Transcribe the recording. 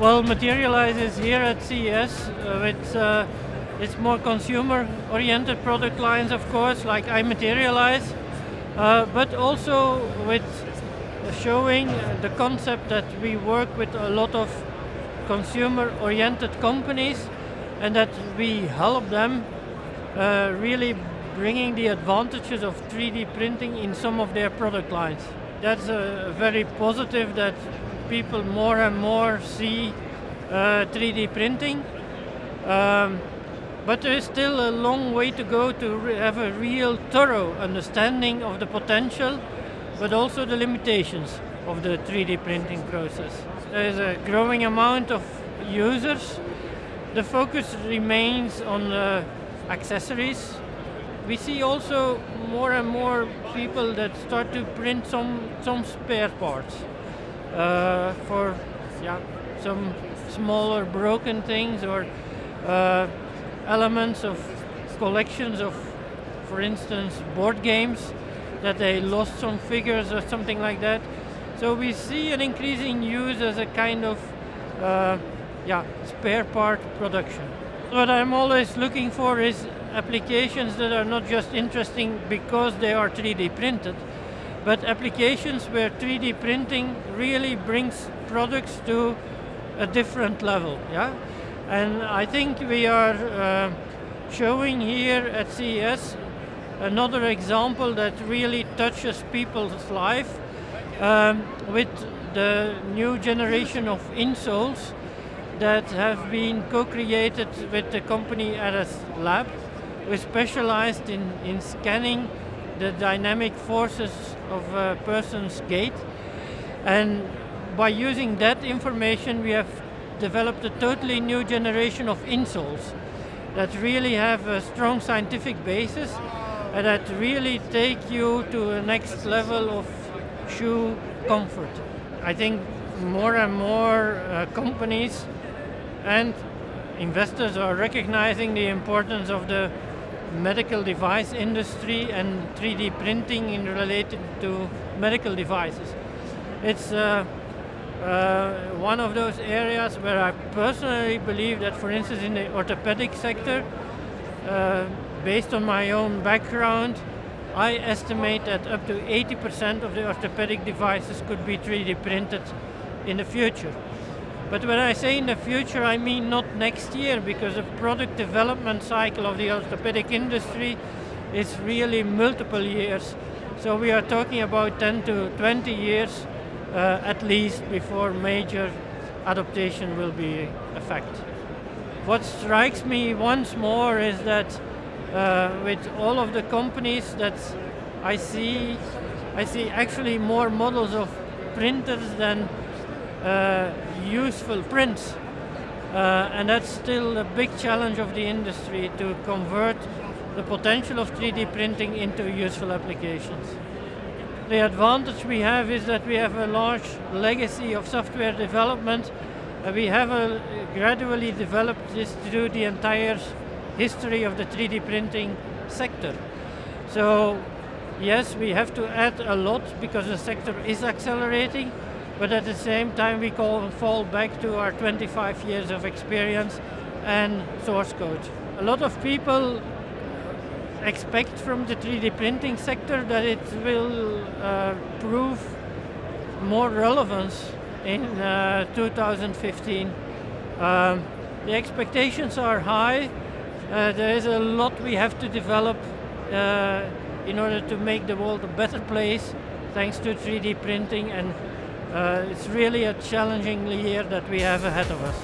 Well, Materialise is here at CES with its more consumer-oriented product lines, of course, like I Materialise, but also with showing the concept that we work with a lot of consumer-oriented companies and that we help them really bringing the advantages of 3D printing in some of their product lines. That's very positive that people more and more see 3D printing, but there is still a long way to go to have a real thorough understanding of the potential, but also the limitations of the 3D printing process. There is a growing amount of users. The focus remains on accessories. We see also more and more people that start to print some spare parts for some smaller broken things or elements of collections of, for instance, board games that they lost some figures or something like that. So we see an increasing use as a kind of spare part production. What I'm always looking for is applications that are not just interesting because they are 3D printed, but applications where 3D printing really brings products to a different level. Yeah? And I think we are showing here at CES another example that really touches people's life with the new generation of insoles that have been co-created with the company RS Lab, who is specialized in scanning the dynamic forces of a person's gait. And by using that information, we have developed a totally new generation of insoles that really have a strong scientific basis and that really take you to the next level of shoe comfort. I think more and more companies and investors are recognizing the importance of the medical device industry and 3D printing in related to medical devices. It's one of those areas where I personally believe that, for instance, in the orthopedic sector, based on my own background, I estimate that up to 80% of the orthopedic devices could be 3D printed in the future. But when I say in the future, I mean not next year, because the product development cycle of the orthopedic industry is really multiple years. So we are talking about 10 to 20 years at least before major adaptation will be a fact. What strikes me once more is that with all of the companies that I see actually more models of printers than useful prints. And that's still a big challenge of the industry, to convert the potential of 3D printing into useful applications. The advantage we have is that we have a large legacy of software development. We have gradually developed this through the entire history of the 3D printing sector. So yes, we have to add a lot because the sector is accelerating, but at the same time we fall back to our 25 years of experience and source code. A lot of people expect from the 3D printing sector that it will prove more relevance in 2015. The expectations are high. There is a lot we have to develop in order to make the world a better place thanks to 3D printing, and it's really a challenging year that we have ahead of us.